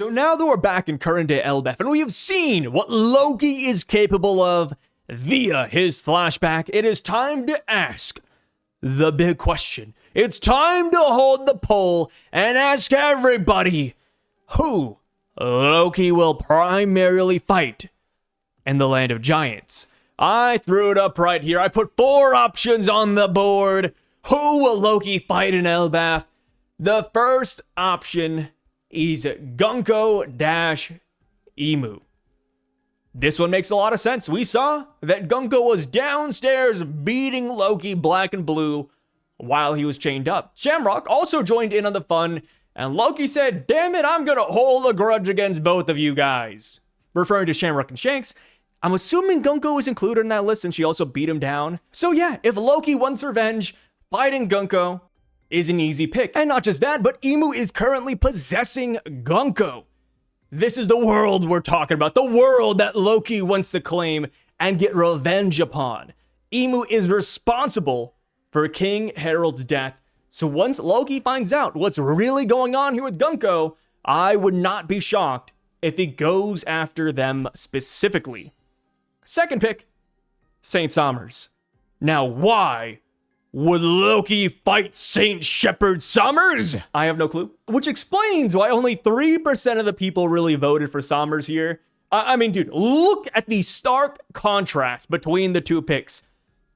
So now that we're back in current day Elbaf and we have seen what Loki is capable of via his flashback, it is time to ask the big question. It's time to hold the poll and ask everybody who Loki will primarily fight in the Land of Giants. I threw it up right here. I put 4 options on the board. Who will Loki fight in Elbaf? The first option is Gunko-Emu. This one makes a lot of sense. We saw that Gunko was downstairs beating Loki black and blue while he was chained up. Shamrock also joined in on the fun, and Loki said, "Damn it, I'm gonna hold a grudge against both of you guys." Referring to Shamrock and Shanks, I'm assuming Gunko is included in that list since she also beat him down. So yeah, if Loki wants revenge, fighting Gunko is an easy pick. And not just that, but Emu is currently possessing Gunko. This is the world we're talking about, the world that Loki wants to claim and get revenge upon. Emu is responsible for King Harold's death. So once Loki finds out what's really going on here with Gunko, I would not be shocked if he goes after them specifically. Second pick, Saint Sommers. Now why would Loki fight Saint Shepherd Sommers? I have no clue. Which explains why only 3% of the people really voted for Sommers here. I mean, dude, look at the stark contrast between the two picks.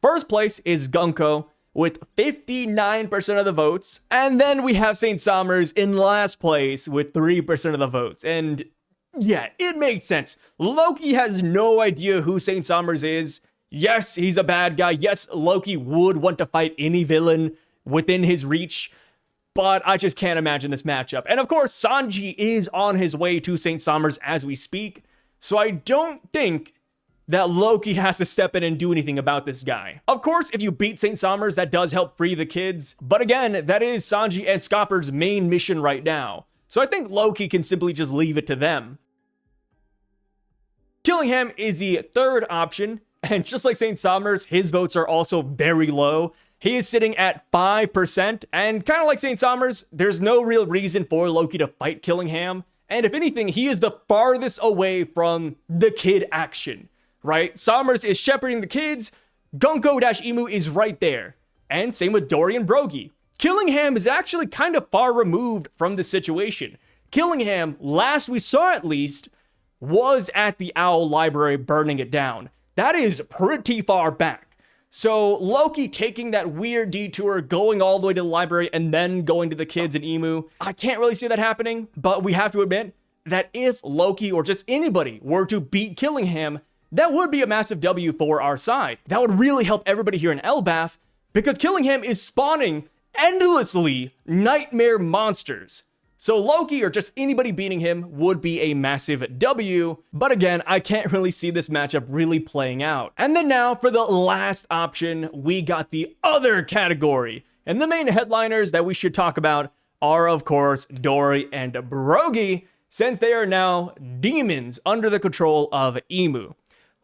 First place is Gunko with 59% of the votes. And then we have Saint Sommers in last place with 3% of the votes. And yeah, it makes sense. Loki has no idea who Saint Sommers is. Yes, he's a bad guy. Yes, Loki would want to fight any villain within his reach, but I just can't imagine this matchup. And of course, Sanji is on his way to Saint Sommers as we speak, so I don't think that Loki has to step in and do anything about this guy. Of course, if you beat Saint Sommers, that does help free the kids, but again, that is Sanji and Scopper's main mission right now, so I think Loki can simply just leave it to them. Killing him is the third option. And just like Saint Sommers, his votes are also very low. He is sitting at 5%. And kind of like Saint Sommers, there's no real reason for Loki to fight Killingham. And if anything, he is the farthest away from the kid action, right? Sommers is shepherding the kids. Gunko-Emu is right there. And same with Dorry and Brogy. Killingham is actually kind of far removed from the situation. Killingham, last we saw at least, was at the Owl Library burning it down. That is pretty far back. So Loki taking that weird detour, going all the way to the library and then going to the kids and Emu, I can't really see that happening, but we have to admit that if Loki or just anybody were to beat Killingham, that would be a massive W for our side. That would really help everybody here in Elbaf because Killingham is spawning endlessly nightmare monsters. So Loki or just anybody beating him would be a massive W, but again, I can't really see this matchup really playing out. And then now for the last option, we got the other category. And the main headliners that we should talk about are of course Dorry and Brogy, since they are now demons under the control of Emu.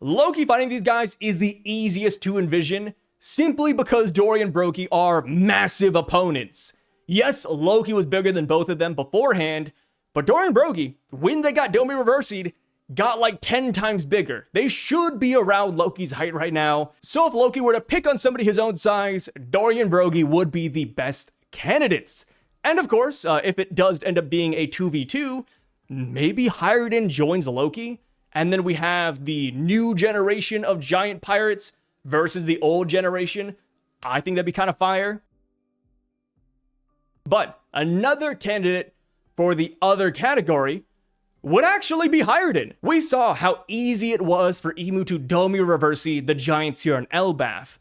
Loki fighting these guys is the easiest to envision, simply because Dorry and Brogy are massive opponents. Yes, Loki was bigger than both of them beforehand, but Dorry and Brogy, when they got Domi Reversi'd, got like 10 times bigger. They should be around Loki's height right now. So if Loki were to pick on somebody his own size, Dorry and Brogy would be the best candidates. And of course, if it does end up being a 2v2, maybe Hajruden joins Loki, and then we have the new generation of giant pirates versus the old generation. I think that'd be kind of fire. But another candidate for the other category would actually be Hajruden. We saw how easy it was for Emu to Domi Reversi the giants here in Elbaf.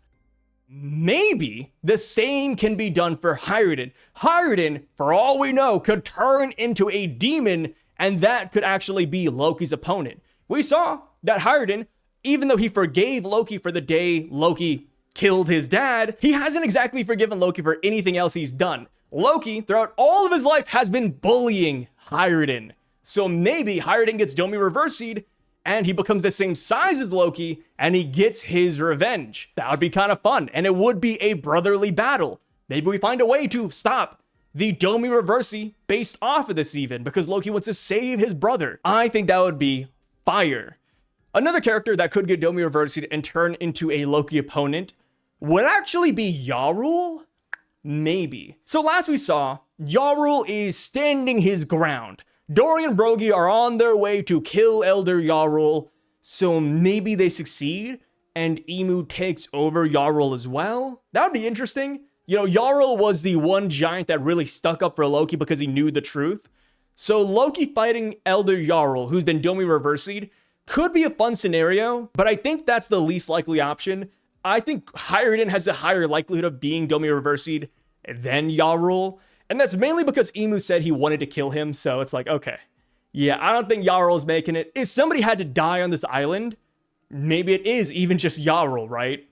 Maybe the same can be done for Hajruden. Hajruden, for all we know, could turn into a demon, and that could actually be Loki's opponent. We saw that Hajruden, even though he forgave Loki for the day Loki killed his dad, he hasn't exactly forgiven Loki for anything else he's done. Loki, throughout all of his life, has been bullying Hajruden. So maybe Hajruden gets Domi Reversi'd, and he becomes the same size as Loki, and he gets his revenge. That would be kind of fun, and it would be a brotherly battle. Maybe we find a way to stop the Domi Reversi based off of this even, because Loki wants to save his brother. I think that would be fire. Another character that could get Domi Reversi'd and turn into a Loki opponent would actually be Yarul? Maybe. So last we saw, Yarul is standing his ground. Dorry and Brogy are on their way to kill Elder Yarul, so maybe they succeed and Emu takes over Yarul as well. That would be interesting. You know, Yarul was the one giant that really stuck up for Loki because he knew the truth. So Loki fighting Elder Yarul, who's been Domi Reversi'd, could be a fun scenario, but I think that's the least likely option. I think Hajruden has a higher likelihood of being Domi Reversi'd than Yarul. And that's mainly because Emu said he wanted to kill him, so it's like, okay. Yeah, I don't think Yarul's making it. If somebody had to die on this island, maybe it is even just Yarul, right?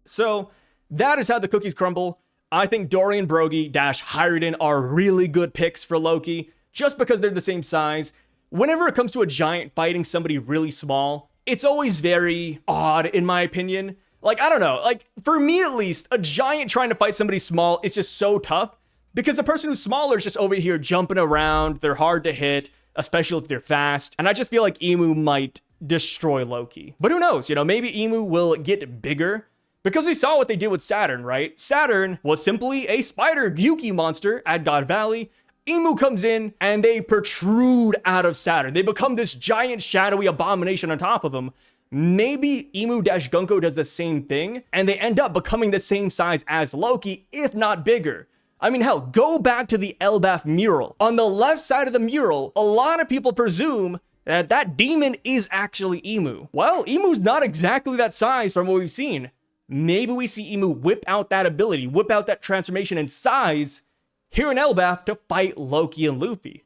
So, that is how the cookies crumble. I think Dorry and Brogy - Hajruden are really good picks for Loki, just because they're the same size. Whenever it comes to a giant fighting somebody really small, it's always very odd, in my opinion. Like, I don't know, like, for me at least, a giant trying to fight somebody small is just so tough because the person who's smaller is just over here jumping around. They're hard to hit, especially if they're fast. And I just feel like Emu might destroy Loki. But who knows, you know, maybe Emu will get bigger because we saw what they did with Saturn, right? Saturn was simply a spider Gyuki monster at God Valley. Emu comes in and they protrude out of Saturn. They become this giant shadowy abomination on top of him. Maybe Emu - Gunko does the same thing, and they end up becoming the same size as Loki, if not bigger. I mean, hell, go back to the Elbaf mural. On the left side of the mural, a lot of people presume that that demon is actually Emu. Well, Emu's not exactly that size from what we've seen. Maybe we see Emu whip out that ability, whip out that transformation in size here in Elbaf to fight Loki and Luffy.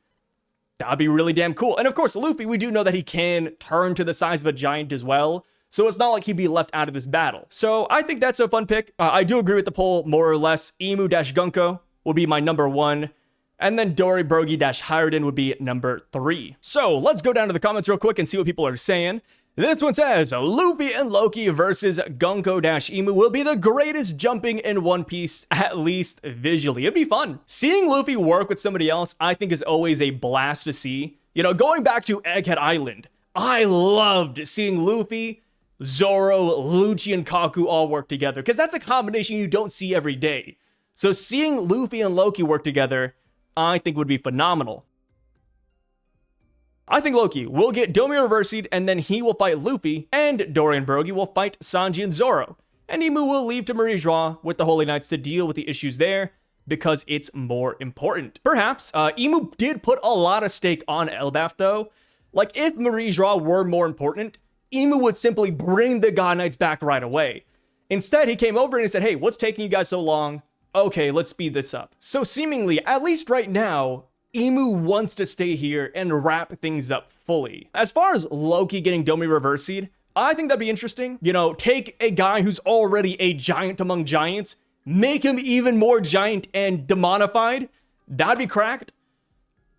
That'd be really damn cool. And of course, Luffy, we do know that he can turn to the size of a giant as well. So it's not like he'd be left out of this battle. So I think that's a fun pick. I do agree with the poll, more or less. Emu - Gunko would be my number 1. And then Dorry, Brogy - Hajruden would be number 3. So let's go down to the comments real quick and see what people are saying. This one says, Luffy and Loki versus Gunko - Emu will be the greatest jumping in One Piece, at least visually. It'd be fun. Seeing Luffy work with somebody else, I think is always a blast to see. You know, going back to Egghead Island, I loved seeing Luffy, Zoro, Lucci, and Kaku all work together, because that's a combination you don't see every day. So seeing Luffy and Loki work together, I think would be phenomenal. I think Loki will get Domi Reversi'd, and then he will fight Luffy, and Dorry and Brogy will fight Sanji and Zoro. And Emu will leave to Marie-Joie with the Holy Knights to deal with the issues there, because it's more important. Perhaps, Emu did put a lot of stake on Elbaf though. Like, if Marie-Joie were more important, Emu would simply bring the God Knights back right away. Instead, he came over and he said, hey, what's taking you guys so long? Okay, let's speed this up. So seemingly, at least right now, Emu wants to stay here and wrap things up fully. As far as Loki getting Domi Reversi'd, I think that'd be interesting. You know, take a guy who's already a giant among giants, make him even more giant and demonified. That'd be cracked.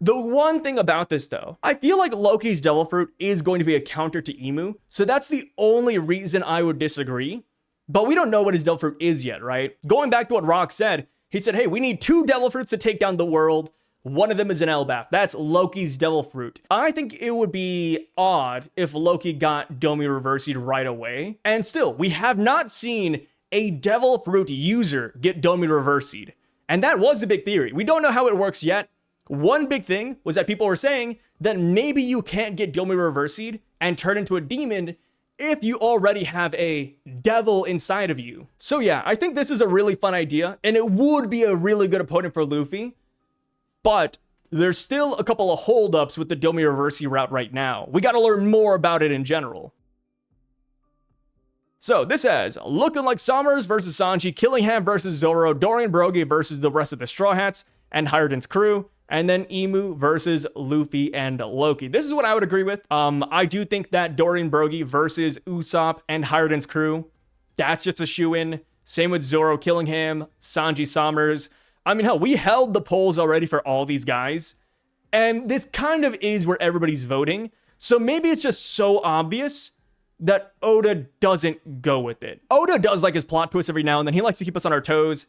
The one thing about this though, I feel like Loki's Devil Fruit is going to be a counter to Emu. So that's the only reason I would disagree. But we don't know what his Devil Fruit is yet, right? Going back to what Rock said, he said, hey, we need 2 Devil Fruits to take down the world. One of them is an Elbaf. That's Loki's Devil Fruit. I think it would be odd if Loki got Domi Reversi'd right away. And still, we have not seen a Devil Fruit user get Domi Reversi'd. And that was the big theory. We don't know how it works yet. One big thing was that people were saying that maybe you can't get Domi Reversi'd and turn into a demon if you already have a devil inside of you. So yeah, I think this is a really fun idea, and it would be a really good opponent for Luffy. But there's still a couple of holdups with the Domi Reversi route right now. We got to learn more about it in general. So this says, looking like Summers versus Sanji, Killingham versus Zoro, Dorry and Brogy versus the rest of the Straw Hats and Hajruden's crew, and then Emu versus Luffy and Loki. This is what I would agree with. I do think that Dorry and Brogy versus Usopp and Hajruden's crew, that's just a shoe-in. Same with Zoro, Killingham, Sanji, Summers. I mean, hell, we held the polls already for all these guys, and this kind of is where everybody's voting. So maybe it's just so obvious that Oda doesn't go with it. Oda does like his plot twists every now and then. He likes to keep us on our toes.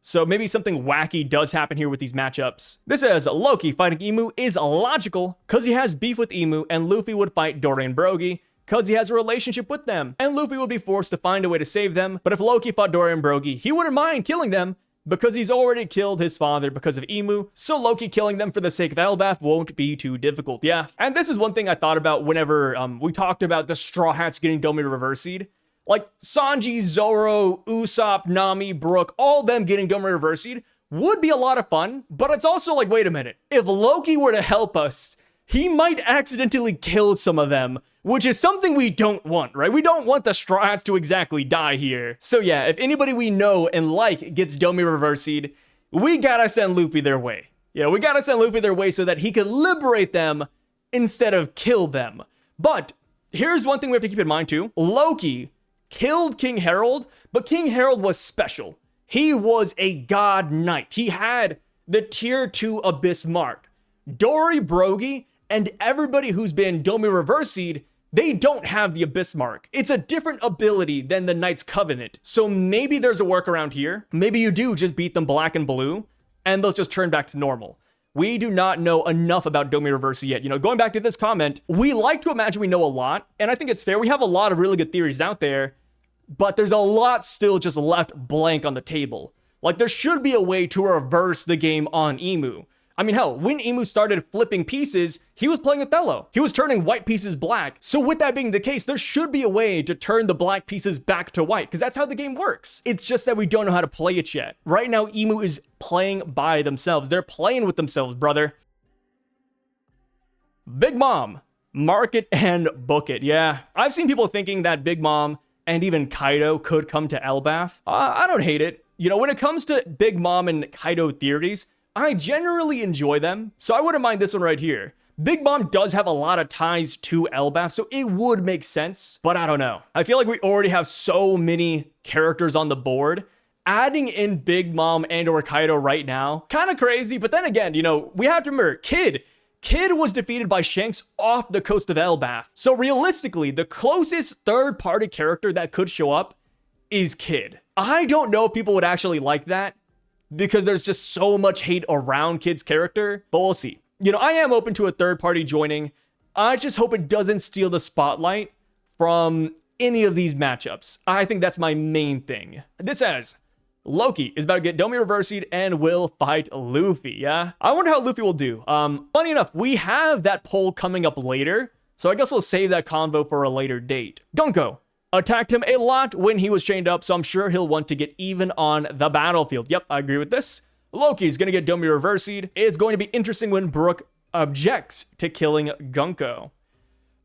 So maybe something wacky does happen here with these matchups. This says Loki fighting Emu is logical because he has beef with Emu, and Luffy would fight Dorry and Brogy because he has a relationship with them, and Luffy would be forced to find a way to save them. But if Loki fought Dorry and Brogy, he wouldn't mind killing them because he's already killed his father because of Emu, so Loki killing them for the sake of Elbaf won't be too difficult, yeah. And this is one thing I thought about whenever we talked about the Straw Hats getting Domi Reversi'd. Like, Sanji, Zoro, Usopp, Nami, Brook, all them getting Domi Reversi'd would be a lot of fun, but it's also like, wait a minute, if Loki were to help us, he might accidentally kill some of them, which is something we don't want, right? We don't want the Straw Hats to exactly die here. So yeah, if anybody we know and like gets Domi Reversi'd, we gotta send Luffy their way. Yeah, we gotta send Luffy their way so that he can liberate them instead of kill them. But here's one thing we have to keep in mind too. Loki killed King Harold, but King Harold was special. He was a god knight. He had the tier 2 abyss mark. Dorry, Brogy, and everybody who's been Domi Reversi'd, they don't have the abyss mark. It's a different ability than the Knight's Covenant. So maybe there's a workaround here. Maybe you do just beat them black and blue, and they'll just turn back to normal. We do not know enough about Domi Reversi yet. You know, going back to this comment, we like to imagine we know a lot, and I think it's fair. We have a lot of really good theories out there, but there's a lot still just left blank on the table. Like, there should be a way to reverse the game on Emu. I mean, hell, when Emu started flipping pieces, he was playing Othello. He was turning white pieces black. So with that being the case, there should be a way to turn the black pieces back to white, because that's how the game works. It's just that we don't know how to play it yet. Right now, Emu is playing by themselves. They're playing with themselves, brother. Big Mom, mark it and book it. Yeah, I've seen people thinking that Big Mom and even Kaido could come to Elbaf. I don't hate it. You know, when it comes to Big Mom and Kaido theories, I generally enjoy them, so I wouldn't mind this one right here. Big Mom does have a lot of ties to Elbaf, so it would make sense, but I don't know. I feel like we already have so many characters on the board. Adding in Big Mom and or Kaido right now, kind of crazy, but then again, you know, we have to remember, Kid was defeated by Shanks off the coast of Elbaf. So realistically, the closest third-party character that could show up is Kid. I don't know if people would actually like that, because there's just so much hate around Kid's character, but we'll see. You know, I am open to a third party joining. I just hope it doesn't steal the spotlight from any of these matchups. I think that's my main thing. This says, Loki is about to get Domi Reversi'd and will fight Luffy, yeah? I wonder how Luffy will do. Funny enough, we have that poll coming up later, so I guess we'll save that convo for a later date. Gunko attacked him a lot when he was chained up, so I'm sure he'll want to get even on the battlefield. Yep, I agree with this. Loki's gonna get Domi Reversi'd. It's going to be interesting when Brook objects to killing Gunko.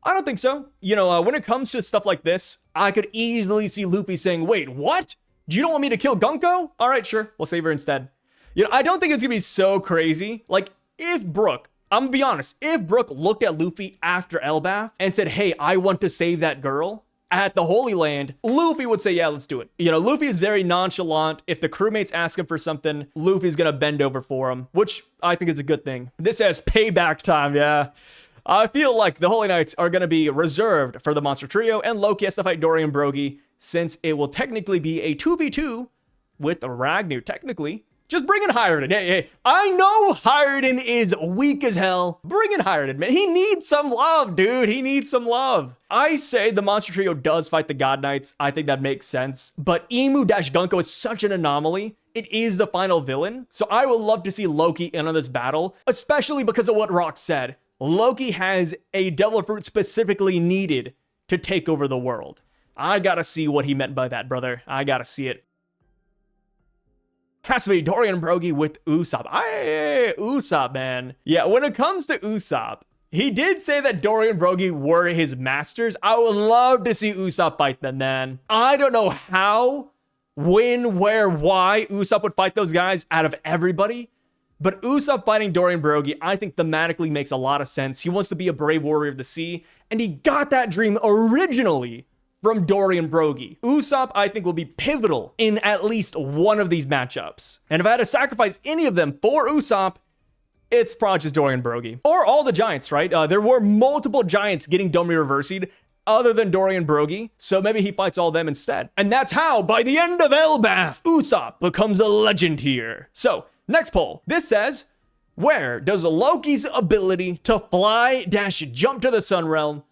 I don't think so. You know, when it comes to stuff like this, I could easily see Luffy saying, wait, what? You don't want me to kill Gunko? All right, sure, we'll save her instead. You know, I don't think it's gonna be so crazy. Like, if Brook, I'm gonna be honest, if Brook looked at Luffy after Elbaf and said, hey, I want to save that girl at the Holy Land, Luffy would say, yeah, let's do it. You know, Luffy is very nonchalant. If the crewmates ask him for something, Luffy's gonna bend over for him, which I think is a good thing. This says payback time, yeah. I feel like the Holy Knights are gonna be reserved for the Monster Trio, and Loki has to fight Dorry and Brogy, since it will technically be a 2v2 with Ragnir, technically. Just bring in Hajruden. Hey, I know Hajruden is weak as hell. Bring in Hajruden, man. He needs some love, dude. He needs some love. I say the Monster Trio does fight the God Knights. I think that makes sense. But Emu-Gunko is such an anomaly. It is the final villain. So I would love to see Loki in on this battle, especially because of what Rock said. Loki has a Devil Fruit specifically needed to take over the world. I gotta see what he meant by that, brother. I gotta see it. Has to be Dorry and Brogy with Usopp. Usopp, man. Yeah, when it comes to Usopp, he did say that Dorry and Brogy were his masters. I would love to see Usopp fight them, man. I don't know how, when, where, why Usopp would fight those guys out of everybody. But Usopp fighting Dorry and Brogy, I think thematically makes a lot of sense. He wants to be a brave warrior of the sea, and he got that dream originally from Dorry and Brogy. Usopp, I think, will be pivotal in at least one of these matchups. And if I had to sacrifice any of them for Usopp, it's probably just Dorry and Brogy. Or all the giants, right? There were multiple giants getting Domi Reversi'd other than Dorry and Brogy, so maybe he fights all of them instead. And that's how, by the end of Elbaf, Usopp becomes a legend here. So, next poll. This says, where does Loki's ability to fly-jump to the Sun Realm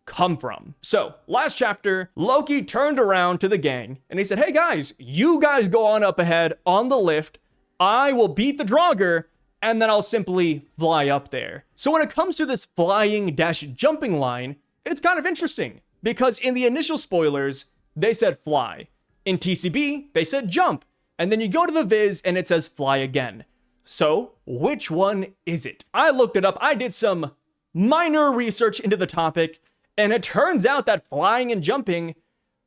come from? So, last chapter, Loki turned around to the gang, and he said, hey guys, you guys go on up ahead on the lift. I will beat the Draugr, and then I'll simply fly up there. So when it comes to this flying-jumping line, it's kind of interesting, because in the initial spoilers, they said fly. In TCB, they said jump. And then you go to the Viz, and it says fly again. So, which one is it? I looked it up. I did some minor research into the topic, and it turns out that flying and jumping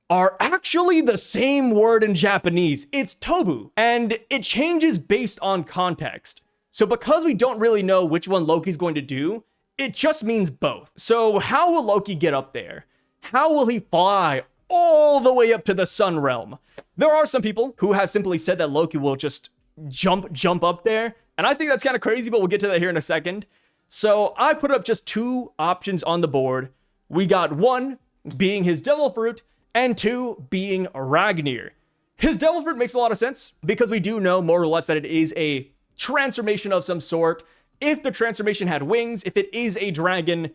are actually the same word in Japanese. It's tobu, and it changes based on context. So because we don't really know which one Loki's going to do, it just means both. So how will Loki get up there? How will he fly all the way up to the Sun Realm? There are some people who have simply said that Loki will just jump up there. And I think that's kind of crazy, but we'll get to that here in a second. So I put up just two options on the board. We got one being his Devil Fruit and two being Ragnir. His Devil Fruit makes a lot of sense because we do know more or less that it is a transformation of some sort. If the transformation had wings, if it is a dragon,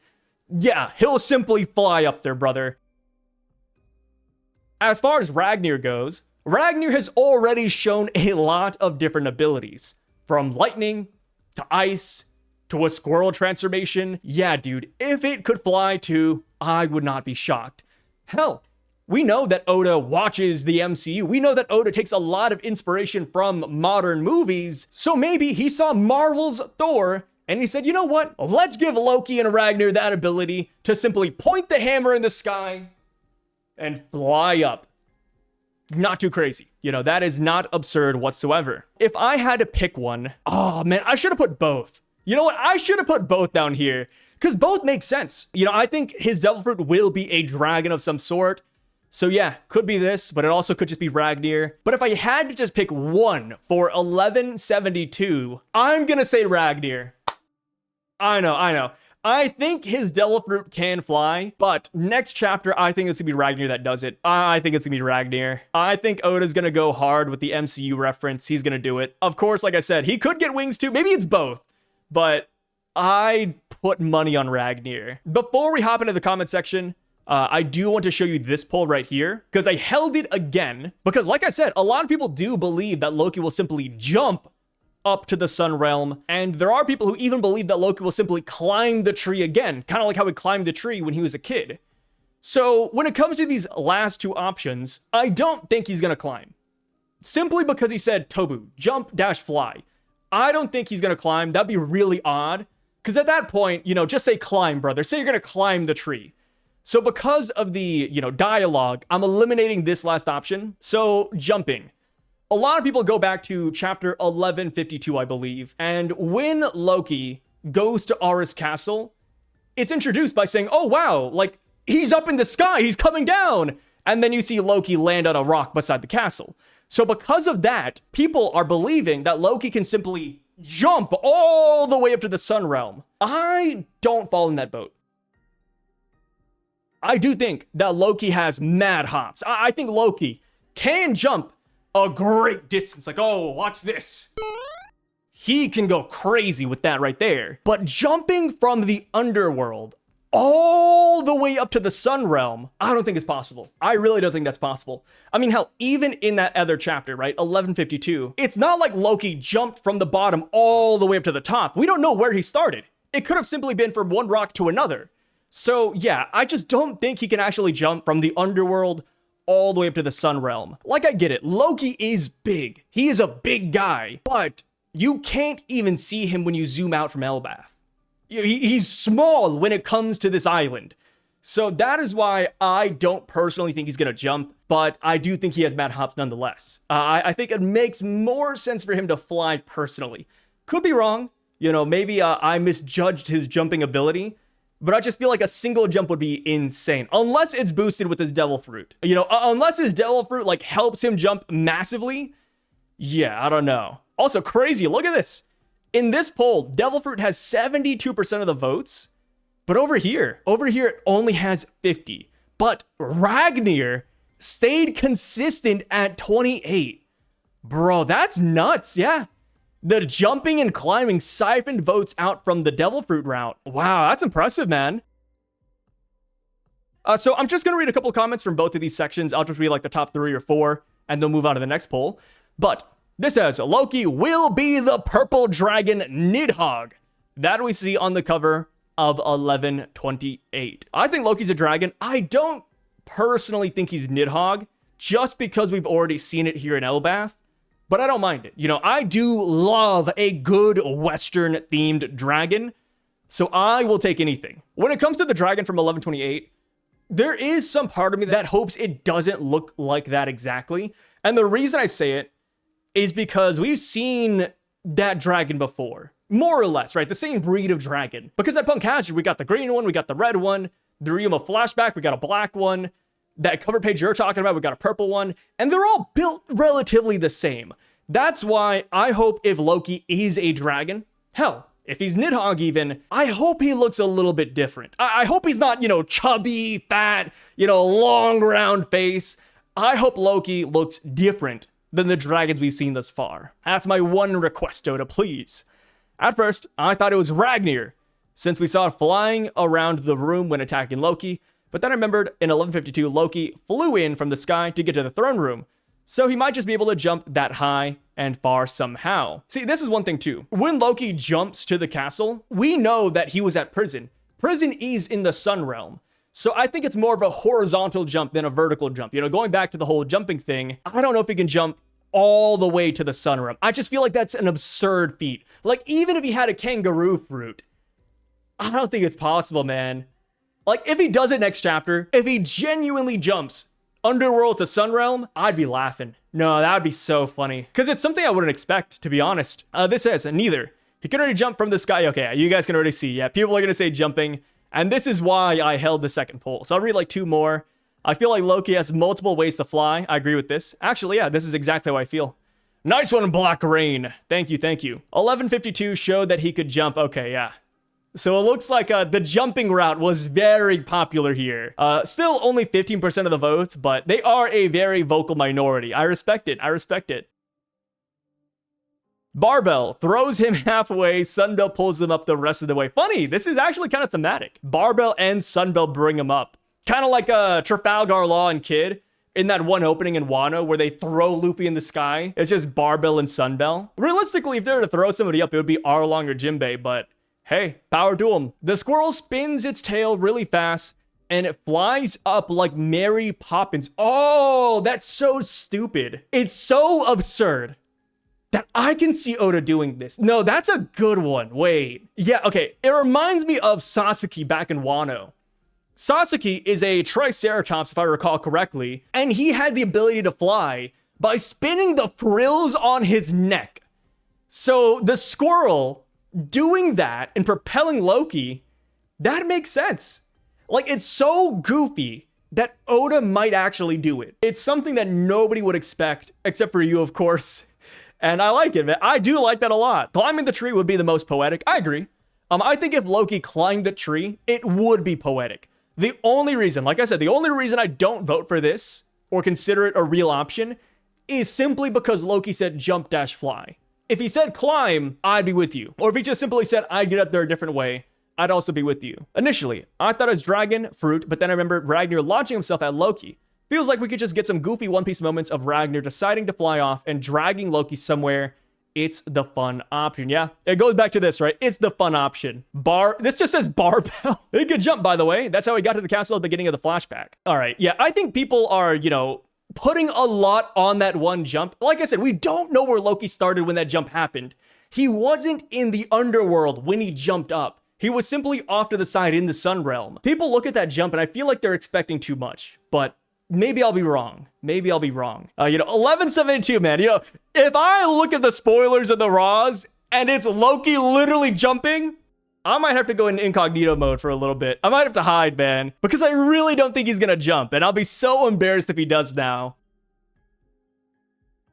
yeah, he'll simply fly up there, brother. As far as Ragnir goes, Ragnir has already shown a lot of different abilities. From lightning, to ice, to a squirrel transformation. Yeah, dude, if it could fly too, I would not be shocked. Hell, we know that Oda watches the MCU. We know that Oda takes a lot of inspiration from modern movies. So maybe he saw Marvel's Thor and he said, you know what? Let's give Loki and Ragnir that ability to simply point the hammer in the sky and fly up. Not too crazy. You know, that is not absurd whatsoever. If I had to pick one, oh man, I should have put both. You know what? I should have put both down here because both make sense. You know, I think his Devil Fruit will be a dragon of some sort. So yeah, could be this, but it also could just be Ragnir. But if I had to just pick one for 1172, I'm gonna say Ragnir. I know. I think his Devil Fruit can fly, but next chapter, I think it's gonna be Ragnir that does it. I think it's gonna be Ragnir. I think Oda's gonna go hard with the MCU reference. He's gonna do it. Of course, like I said, he could get wings too. Maybe it's both, but I put money on Ragnir. Before we hop into the comment section, I do want to show you this poll right here because I held it again because like I said, a lot of people do believe that Loki will simply jump up to the Sun Realm. And there are people who even believe that Loki will simply climb the tree again, kind of like how he climbed the tree when he was a kid. So when it comes to these last two options, I don't think he's going to climb. Simply because he said Tobu, jump dash fly. I don't think he's going to climb. That'd be really odd. Because at that point, you know, just say climb, brother. Say you're going to climb the tree. So because of the, you know, dialogue, I'm eliminating this last option. So jumping. A lot of people go back to chapter 1152, I believe. And when Loki goes to Aris Castle, it's introduced by saying, oh, wow, like he's up in the sky. He's coming down. And then you see Loki land on a rock beside the castle. So because of that, people are believing that Loki can simply jump all the way up to the Sun Realm. I don't fall in that boat. I do think that Loki has mad hops. I think Loki can jump a great distance. Like, oh, watch this. He can go crazy with that right there. But jumping from the underworld all the way up to the Sun Realm, I don't think it's possible. I really don't think that's possible. I mean, hell, even in that other chapter, right, 1152, it's not like Loki jumped from the bottom all the way up to the top. We don't know where he started. It could have simply been from one rock to another. So yeah, I just don't think he can actually jump from the underworld all the way up to the Sun Realm. Like, I get it. Loki is big. He is a big guy, but you can't even see him when you zoom out from Elbaf. He's small when it comes to this island. So that is why I don't personally think he's going to jump, but I do think he has mad hops nonetheless. I think it makes more sense for him to fly personally. Could be wrong. You know, maybe I misjudged his jumping ability, but I just feel like a single jump would be insane. Unless it's boosted with his Devil Fruit. You know, unless his Devil Fruit, like, helps him jump massively. Yeah, I don't know. Also, crazy. Look at this. In this poll, Devil Fruit has 72% of the votes. But over here, it only has 50. but Ragnir stayed consistent at 28. Bro, that's nuts. Yeah. The jumping and climbing siphoned votes out from the Devil Fruit route. Wow, that's impressive, man. So I'm just going to read a couple of comments from both of these sections. I'll just read like the top 3 or 4, and then move on to the next poll. But this says, Loki will be the purple dragon Nidhogg that we see on the cover of 1128. I think Loki's a dragon. I don't personally think he's Nidhogg, just because we've already seen it here in Elbath. But I don't mind it. You know, I do love a good Western-themed dragon, so I will take anything. When it comes to the dragon from 1128, there is some part of me that hopes it doesn't look like that exactly. And the reason I say it is because we've seen that dragon before. More or less, right? The same breed of dragon. Because at Punk Hazard, we got the green one, we got the red one. The Ryuma flashback, we got a black one. That cover page you're talking about, we got a purple one. And they're all built relatively the same. That's why I hope if Loki is a dragon, hell, if he's Nidhogg even, I hope he looks a little bit different. I hope he's not, chubby, fat, long, round face. I hope Loki looks different than the dragons we've seen thus far. That's my one request, Oda, please. At first, I thought it was Ragnir, since we saw it flying around the room when attacking Loki, but then I remembered in 1152, Loki flew in from the sky to get to the throne room, so he might just be able to jump that high and far somehow. See, this is one thing too. When Loki jumps to the castle, we know that he was at prison. Prison is in the Sun Realm. So I think it's more of a horizontal jump than a vertical jump. Going back to the whole jumping thing, I don't know if he can jump all the way to the Sun Realm. I just feel like that's an absurd feat. Like, even if he had a kangaroo fruit, I don't think it's possible, man. Like, if he does it next chapter, if he genuinely jumps Underworld to Sun Realm, I'd be laughing. No, that would be so funny. Because it's something I wouldn't expect, to be honest. This says, neither. He can already jump from the sky. Okay, you guys can already see. Yeah, people are going to say jumping. And this is why I held the second poll. So I'll read like 2 more. I feel like Loki has multiple ways to fly. I agree with this. Actually, yeah, this is exactly how I feel. Nice one, Black Rain. Thank you, thank you. 1152 showed that he could jump. Okay, yeah. So it looks like the jumping route was very popular here. Still only 15% of the votes, but they are a very vocal minority. I respect it. I respect it. Barbell throws him halfway. Sunbelt pulls him up the rest of the way. Funny, this is actually kind of thematic. Barbell and Sunbelt bring him up. Kind of like Trafalgar Law and Kid in that one opening in Wano where they throw Luffy in the sky. It's just Barbell and Sunbelt. Realistically, if they were to throw somebody up, it would be Arlong or Jinbei, but hey, power to him. The squirrel spins its tail really fast and it flies up like Mary Poppins. Oh, that's so stupid. It's so absurd that I can see Oda doing this. No, that's a good one. Wait. Yeah, okay. It reminds me of Sasaki back in Wano. Sasaki is a Triceratops, if I recall correctly, and he had the ability to fly by spinning the frills on his neck. So the squirrel doing that and propelling Loki, that makes sense. Like, it's so goofy that Oda might actually do it. It's something that nobody would expect, except for you, of course. And I like it, man. I do like that a lot. Climbing the tree would be the most poetic. I agree. I think if Loki climbed the tree, it would be poetic. The only reason, like I said, the only reason I don't vote for this or consider it a real option is simply because Loki said jump dash fly. If he said climb, I'd be with you. Or if he just simply said I'd get up there a different way, I'd also be with you. Initially, I thought it was dragon, fruit, but then I remembered Ragnir launching himself at Loki. Feels like we could just get some goofy One Piece moments of Ragnir deciding to fly off and dragging Loki somewhere. It's the fun option. Yeah, it goes back to this, right? It's the fun option. This just says barbell. He could jump, by the way. That's how he got to the castle at the beginning of the flashback. All right, yeah, I think people are, putting a lot on that one jump. Like I said, we don't know where Loki started when that jump happened. He wasn't in the underworld when he jumped up. He was simply off to the side in the Sun Realm. People look at that jump and I feel like they're expecting too much, but maybe I'll be wrong. Maybe I'll be wrong. 1172, man. If I look at the spoilers of the Raws and it's Loki literally jumping, I might have to go in incognito mode for a little bit. I might have to hide, man, because I really don't think he's gonna jump, and I'll be so embarrassed if he does now.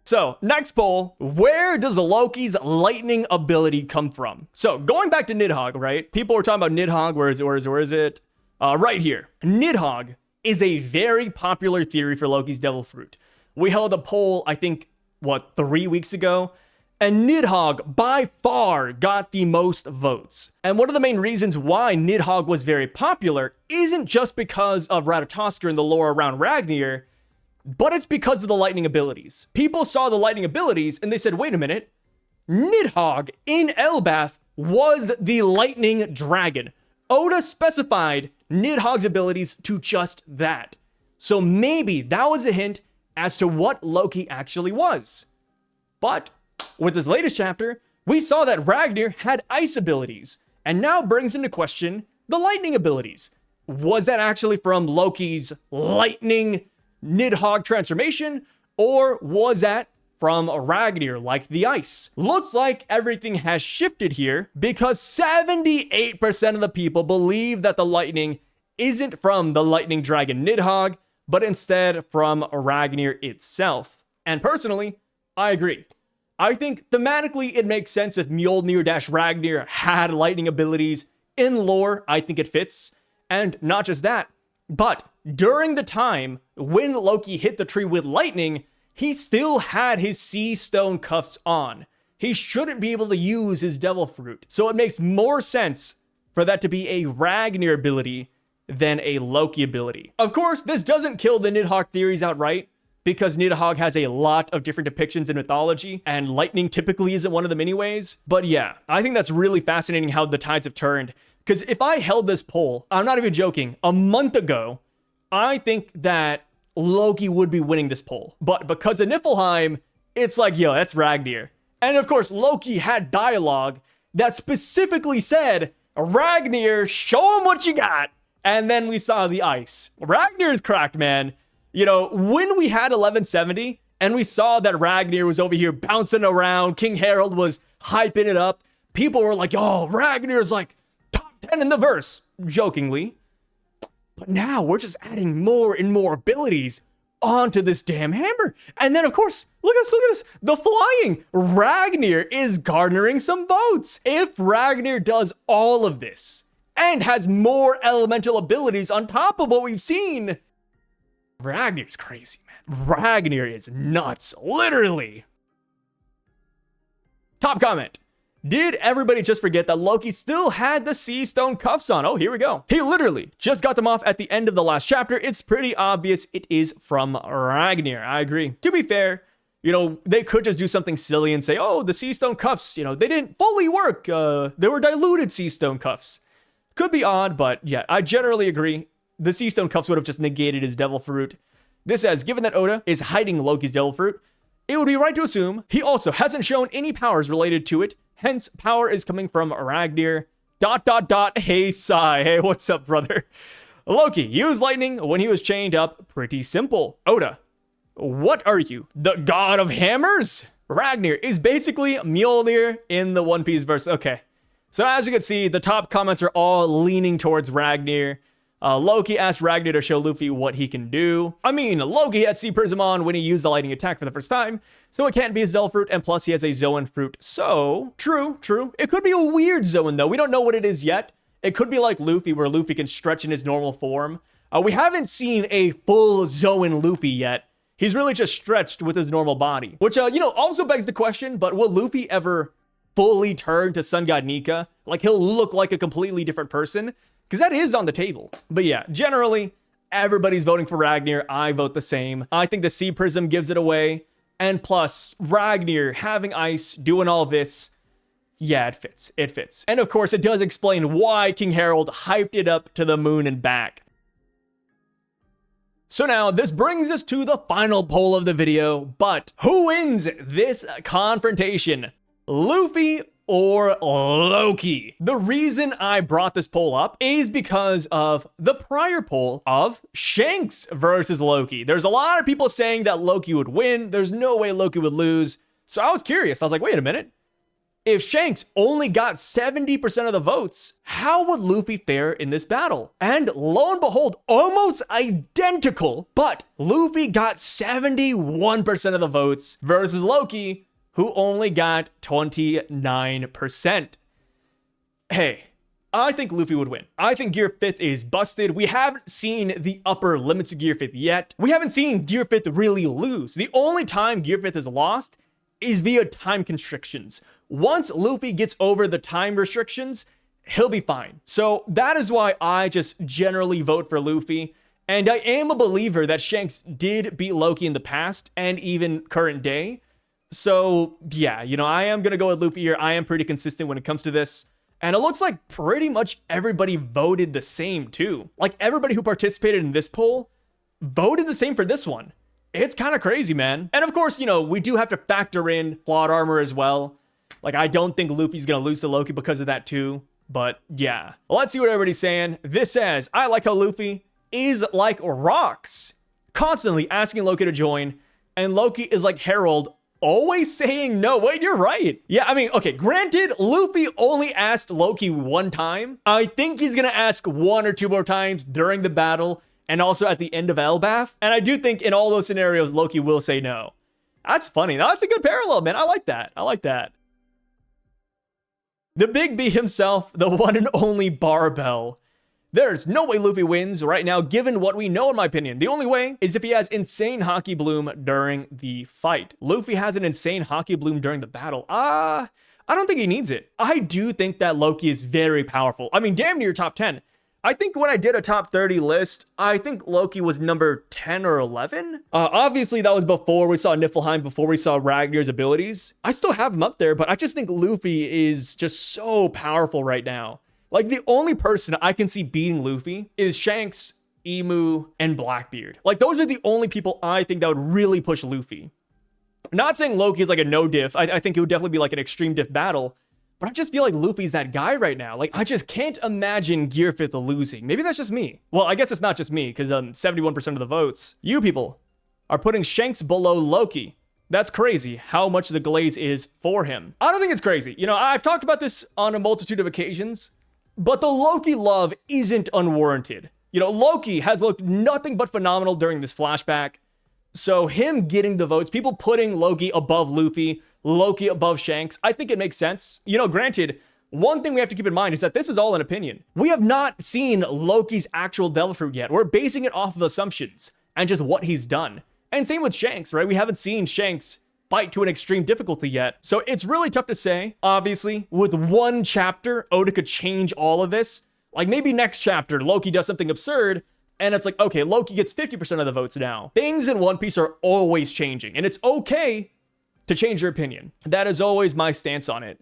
So, next poll, where does Loki's lightning ability come from? So, going back to Nidhogg, right? People were talking about Nidhogg, where is it? Right here. Nidhogg is a very popular theory for Loki's devil fruit. We held a poll, I think, 3 weeks ago? And Nidhogg, by far, got the most votes. And one of the main reasons why Nidhogg was very popular isn't just because of Ratatoskr and the lore around Ragnir, but it's because of the lightning abilities. People saw the lightning abilities and they said, wait a minute, Nidhogg in Elbaf was the lightning dragon. Oda specified Nidhogg's abilities to just that. So maybe that was a hint as to what Loki actually was. But with this latest chapter, we saw that Ragnir had ice abilities, and now brings into question the lightning abilities. Was that actually from Loki's lightning Nidhogg transformation, or was that from Ragnir like the ice? Looks like everything has shifted here because 78% of the people believe that the lightning isn't from the lightning dragon Nidhogg, but instead from Ragnir itself. And personally, I agree. I think thematically it makes sense if Mjolnir-Ragnir had lightning abilities. In lore, I think it fits. And not just that, but during the time when Loki hit the tree with lightning, he still had his sea stone cuffs on. He shouldn't be able to use his devil fruit. So it makes more sense for that to be a Ragnir ability than a Loki ability. Of course, this doesn't kill the Nidhogg theories outright, because Nidhogg has a lot of different depictions in mythology, and lightning typically isn't one of them anyways. But yeah, I think that's really fascinating how the tides have turned. Because if I held this poll, I'm not even joking, a month ago, I think that Loki would be winning this poll. But because of Niflheim, it's like, yo, that's Ragnir. And of course, Loki had dialogue that specifically said, Ragnir, show him what you got. And then we saw the ice. Ragnir is cracked, man. You know, when we had 1170 and we saw that Ragnir was over here bouncing around, King Harold was hyping it up, people were like, oh, Ragnir's like top 10 in the verse, jokingly. But now we're just adding more and more abilities onto this damn hammer. And then, of course, look at this, the flying. Ragnir is garnering some votes. If Ragnir does all of this and has more elemental abilities on top of what we've seen, Ragnir's crazy, man. Ragnir is nuts, literally. Top comment. Did everybody just forget that Loki still had the sea stone cuffs on? Oh, here we go. He literally just got them off at the end of the last chapter. It's pretty obvious it is from Ragnir. I agree. To be fair, you know, they could just do something silly and say, oh, the sea stone cuffs, you know, they didn't fully work. They were diluted sea stone cuffs. Could be odd, but yeah, I generally agree. The sea stone cuffs would have just negated his devil fruit. This says, given that Oda is hiding Loki's devil fruit, it would be right to assume he also hasn't shown any powers related to it. Hence, power is coming from Ragnir. ... Hey, Sai. Hey, what's up, brother? Loki used lightning when he was chained up. Pretty simple. Oda, what are you? The god of hammers? Ragnir is basically Mjolnir in the One Piece verse. Okay. So as you can see, the top comments are all leaning towards Ragnir. Loki asked Ragnir to show Luffy what he can do. I mean, Loki had Sea Prism on when he used the lightning attack for the first time, so it can't be his Devil Fruit, and plus he has a Zoan Fruit. So, true. It could be a weird Zoan, though. We don't know what it is yet. It could be like Luffy, where Luffy can stretch in his normal form. We haven't seen a full Zoan Luffy yet. He's really just stretched with his normal body. Which, you know, also begs the question, but will Luffy ever fully turn to Sun God Nika? Like, he'll look like a completely different person? Because that is on the table. But yeah, generally, everybody's voting for Ragnir. I vote the same. I think the Sea Prism gives it away. And plus, Ragnir having ice, doing all this, yeah, it fits. It fits. And of course, it does explain why King Harold hyped it up to the moon and back. So now, this brings us to the final poll of the video. But who wins this confrontation? Luffy or Loki? The reason I brought this poll up is because of the prior poll of Shanks versus Loki. There's a lot of people saying that Loki would win. There's no way Loki would lose. So I was curious. I was like, wait a minute. If Shanks only got 70% of the votes, how would Luffy fare in this battle? And lo and behold, almost identical, but Luffy got 71% of the votes versus Loki, who only got 29%. Hey, I think Luffy would win. I think Gear 5th is busted. We haven't seen the upper limits of Gear 5th yet. We haven't seen Gear 5th really lose. The only time Gear 5th is lost is via time constrictions. Once Luffy gets over the time restrictions, he'll be fine. So that is why I just generally vote for Luffy. And I am a believer that Shanks did beat Loki in the past and even current day. So yeah, I am going to go with Luffy here. I am pretty consistent when it comes to this. And it looks like pretty much everybody voted the same too. Like everybody who participated in this poll voted the same for this one. It's kind of crazy, man. And of course, we do have to factor in plot armor as well. Like, I don't think Luffy's going to lose to Loki because of that too. But yeah, let's see what everybody's saying. This says, I like how Luffy is like rocks, constantly asking Loki to join. And Loki is like Harold, always saying no. Wait, you're right. Yeah, I mean, okay, granted, Luffy only asked Loki one time. I think he's going to ask 1 or 2 more times during the battle and also at the end of Elbaf. And I do think in all those scenarios, Loki will say no. That's funny. That's a good parallel, man. I like that. I like that. The Big B himself, the one and only Barbell. There's no way Luffy wins right now, given what we know, in my opinion. The only way is if he has insane Haki Bloom during the fight. Luffy has an insane Haki Bloom during the battle. I don't think he needs it. I do think that Loki is very powerful. I mean, damn near top 10. I think when I did a top 30 list, I think Loki was number 10 or 11. Obviously, that was before we saw Niflheim, before we saw Ragnir's abilities. I still have him up there, but I just think Luffy is just so powerful right now. Like, the only person I can see beating Luffy is Shanks, Emu, and Blackbeard. Like, those are the only people I think that would really push Luffy. Not saying Loki is like a no diff. I think it would definitely be like an extreme diff battle. But I just feel like Luffy's that guy right now. Like, I just can't imagine Gear 5th losing. Maybe that's just me. Well, I guess it's not just me, because 71% of the votes, you people, are putting Shanks below Loki. That's crazy how much the glaze is for him. I don't think it's crazy. I've talked about this on a multitude of occasions, but the Loki love isn't unwarranted. Loki has looked nothing but phenomenal during this flashback. So him getting the votes, people putting Loki above Luffy, Loki above Shanks, I think it makes sense. Granted, one thing we have to keep in mind is that this is all an opinion. We have not seen Loki's actual Devil Fruit yet. We're basing it off of assumptions and just what he's done. And same with Shanks, right? We haven't seen Shanks fight to an extreme difficulty yet. So it's really tough to say. Obviously, with one chapter, Oda could change all of this. Like maybe next chapter, Loki does something absurd, and it's like, okay, Loki gets 50% of the votes now. Things in One Piece are always changing, and it's okay to change your opinion. That is always my stance on it.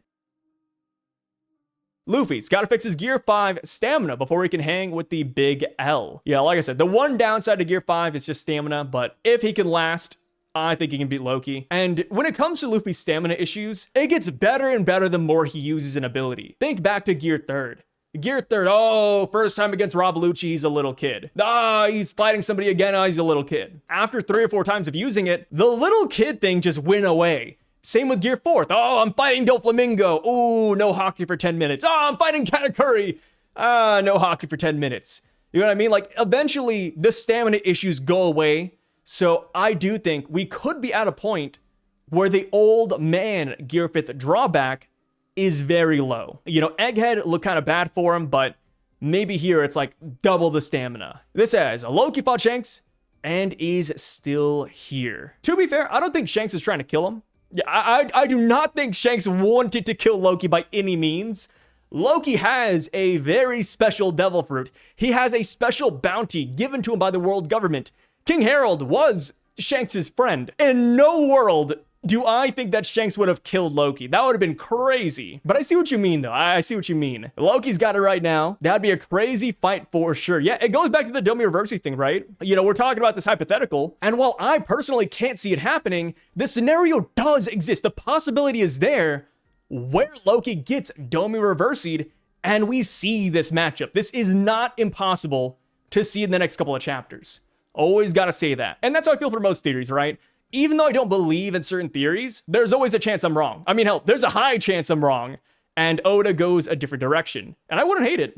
Luffy's got to fix his Gear 5 stamina before he can hang with the Big L. Yeah, like I said, the one downside to Gear 5 is just stamina, but if he can last, I think he can beat Loki. And when it comes to Luffy's stamina issues, it gets better and better the more he uses an ability. Think back to Gear 3rd. Gear 3rd, oh, first time against Rob Lucci, he's a little kid. He's fighting somebody again, he's a little kid. After 3 or 4 times of using it, the little kid thing just went away. Same with Gear 4th. Oh, I'm fighting Doflamingo. Ooh, no hockey for 10 minutes. Oh, I'm fighting Katakuri. No hockey for 10 minutes. You know what I mean? Like, eventually, the stamina issues go away. So I do think we could be at a point where the old man Gear 5th drawback is very low. Egghead looked kind of bad for him, but maybe here it's like double the stamina. This says, Loki fought Shanks and is still here. To be fair, I don't think Shanks is trying to kill him. Yeah, I do not think Shanks wanted to kill Loki by any means. Loki has a very special devil fruit. He has a special bounty given to him by the world government. King Harold was Shanks' friend. In no world do I think that Shanks would have killed Loki. That would have been crazy. But I see what you mean, though. I see what you mean. Loki's got it right now. That'd be a crazy fight for sure. Yeah, it goes back to the Domi Reversi thing, right? We're talking about this hypothetical. And while I personally can't see it happening, the scenario does exist. The possibility is there where Loki gets Domi Reversi'd and we see this matchup. This is not impossible to see in the next couple of chapters. Always got to say that. And that's how I feel for most theories, right? Even though I don't believe in certain theories, there's always a chance I'm wrong. I mean, hell, there's a high chance I'm wrong, and Oda goes a different direction. And I wouldn't hate it,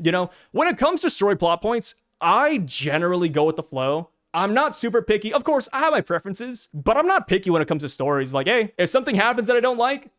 When it comes to story plot points, I generally go with the flow. I'm not super picky. Of course, I have my preferences, but I'm not picky when it comes to stories. Like, hey, if something happens that I don't like,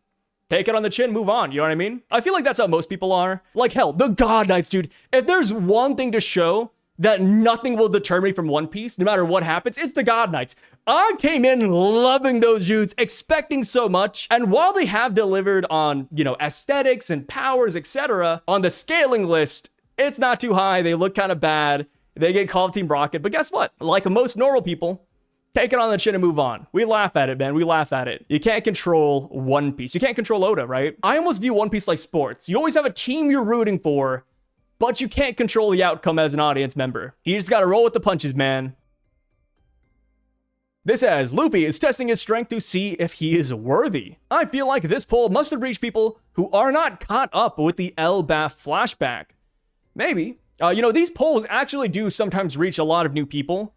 Take it on the chin, move on, you know what I mean? I feel like that's how most people are. Like, hell, the God Knights, dude. If there's one thing to show that nothing will deter me from One Piece, no matter what happens, it's the God Knights. I came in loving those dudes, expecting so much, and while they have delivered on, you know, aesthetics and powers, etc., on the scaling list, it's not too high. They look kind of bad. They get called Team Rocket, but guess what? Like most normal people, take it on the chin and move on. We laugh at it, man. We laugh at it. You can't control One Piece. You can't control Oda, right? I almost view One Piece like sports. You always have a team you're rooting for, but you can't control the outcome as an audience member. You just gotta roll with the punches, man. This says, Luffy is testing his strength to see if he is worthy. I feel like this poll must have reached people who are not caught up with the Elbaf flashback. Maybe. You know, these polls actually do sometimes reach a lot of new people,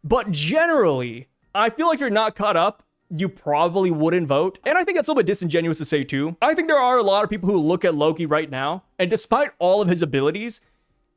but generally, I feel like if you're not caught up, you probably wouldn't vote. And I think that's a little bit disingenuous to say too. I think there are a lot of people who look at Loki right now, and despite all of his abilities,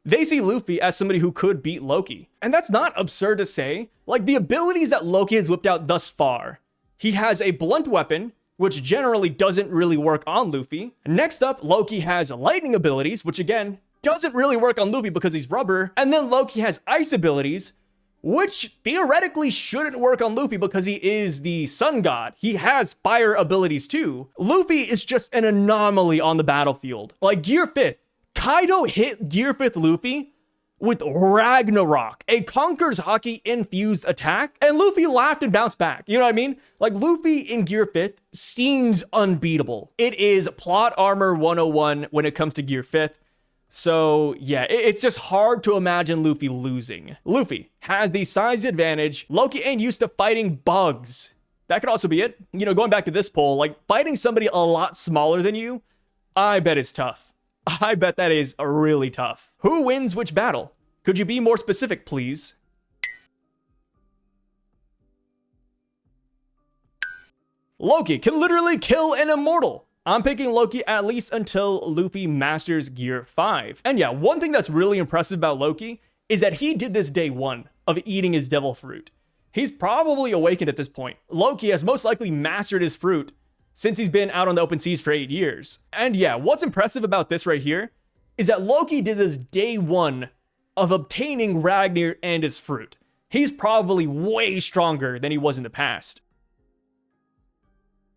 they see Luffy as somebody who could beat Loki. And that's not absurd to say. Like, the abilities that Loki has whipped out thus far, he has a blunt weapon, which generally doesn't really work on Luffy. Next up, Loki has lightning abilities, which again, doesn't really work on Luffy because he's rubber. And then Loki has ice abilities, which theoretically shouldn't work on Luffy because he is the sun god. He has fire abilities too. Luffy is just an anomaly on the battlefield. Like Gear 5th, Kaido hit Gear 5th Luffy with Ragnarok, a Conqueror's Haki infused attack, and Luffy laughed and bounced back. You know what I mean? Like, Luffy in Gear 5th seems unbeatable. It is plot armor 101 when it comes to Gear 5th. So yeah, it's just hard to imagine Luffy losing. Luffy has the size advantage. Loki ain't used to fighting bugs. That could also be it. You know, going back to this poll, like fighting somebody a lot smaller than you, I bet it's tough. I bet that is really tough. Who wins which battle? Could you be more specific, please? Loki can literally kill an immortal. I'm picking Loki at least until Luffy masters Gear 5. And yeah, one thing that's really impressive about Loki is that he did this day one of eating his devil fruit. He's probably awakened at this point. Loki has most likely mastered his fruit since he's been out on the open seas for 8 years. And yeah, what's impressive about this right here is that Loki did this day one of obtaining Ragnir and his fruit. He's probably way stronger than he was in the past.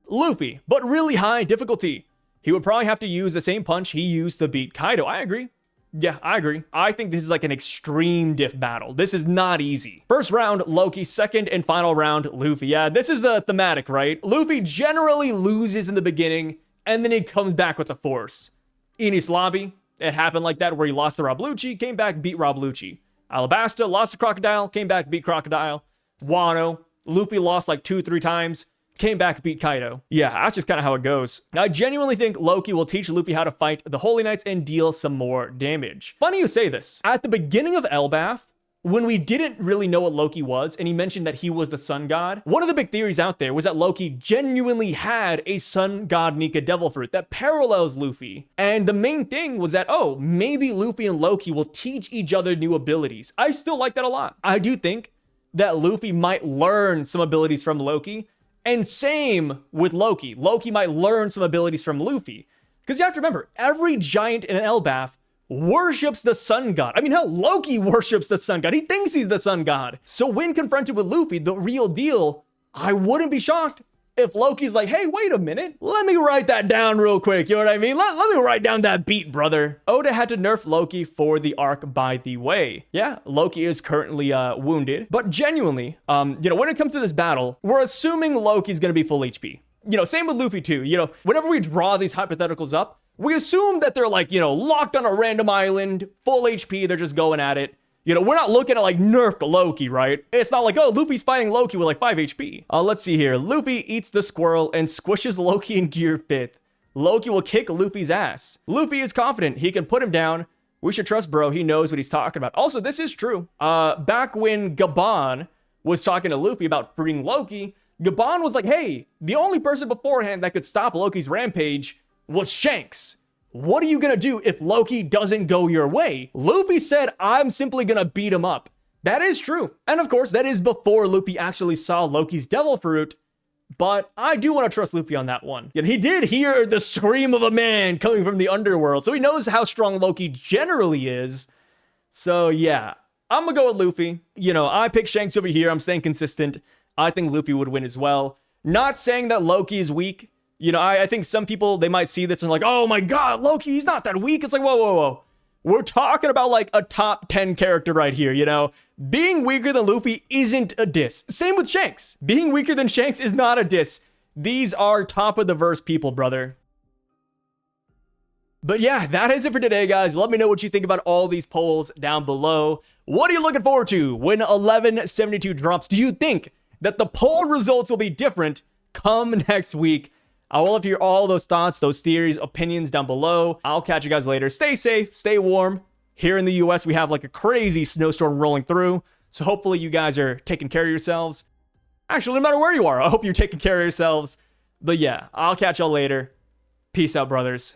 Luffy, but really high difficulty. He would probably have to use the same punch he used to beat Kaido. I agree. Yeah, I agree. I think this is like an extreme diff battle. This is not easy. First round, Loki. Second and final round, Luffy. Yeah, this is the thematic, right? Luffy generally loses in the beginning, and then he comes back with the force. Enies Lobby, it happened like that where he lost to Rob Lucci, came back, beat Rob Lucci. Alabasta lost to Crocodile, came back, beat Crocodile. Wano, Luffy lost like 2-3 times, came back, beat Kaido. Yeah, that's just kind of how it goes. Now, I genuinely think Loki will teach Luffy how to fight the Holy Knights and deal some more damage. Funny you say this. At the beginning of Elbaf, when we didn't really know what Loki was, and he mentioned that he was the sun god, one of the big theories out there was that Loki genuinely had a sun god Nika devil fruit that parallels Luffy. And the main thing was that, oh, maybe Luffy and Loki will teach each other new abilities. I still like that a lot. I do think that Luffy might learn some abilities from Loki, and same with Loki. Loki might learn some abilities from Luffy. Because you have to remember, every giant in Elbaf worships the sun god. I mean, hell, Loki worships the sun god. He thinks he's the sun god. So when confronted with Luffy, the real deal, I wouldn't be shocked if Loki's like, hey, wait a minute. Let me write that down real quick. You know what I mean? Let me write down that beat, brother. Oda had to nerf Loki for the arc, by the way. Yeah, Loki is currently wounded. But genuinely, when it comes to this battle, we're assuming Loki's going to be full HP. Same with Luffy too. Whenever we draw these hypotheticals up, we assume that they're like, locked on a random island, full HP, they're just going at it. We're not looking at like nerfed Loki, right? It's not like, oh, Luffy's fighting Loki with like 5 HP. Let's see here. Luffy eats the squirrel and squishes Loki in Gear 5th. Loki will kick Luffy's ass. Luffy is confident he can put him down. We should trust bro. He knows what he's talking about. Also, this is true. Back when Gabon was talking to Luffy about freeing Loki, Gabon was like, hey, the only person beforehand that could stop Loki's rampage was Shanks. What are you gonna do if Loki doesn't go your way? Luffy said, I'm simply gonna beat him up. That is true. And of course, that is before Luffy actually saw Loki's devil fruit But I do want to trust Luffy on that one. And he did hear the scream of a man coming from the underworld, so he knows how strong Loki generally is. So yeah, I'm gonna go with Luffy. You know, I picked Shanks over here. I'm staying consistent. I think Luffy would win as well. Not saying that Loki is weak. You know, I think some people, they might see this and like, oh my god, Loki, he's not that weak. It's like, whoa, whoa, whoa. We're talking about like a top 10 character right here, you know? Being weaker than Luffy isn't a diss. Same with Shanks. Being weaker than Shanks is not a diss. These are top of the verse people, brother. But yeah, that is it for today, guys. Let me know what you think about all these polls down below. What are you looking forward to when 1172 drops? Do you think that the poll results will be different come next week? I will love to hear all those thoughts, those theories, opinions down below. I'll catch you guys later. Stay safe, stay warm. Here in the US, we have like a crazy snowstorm rolling through. So hopefully you guys are taking care of yourselves. Actually, no matter where you are, I hope you're taking care of yourselves. But yeah, I'll catch y'all later. Peace out, brothers.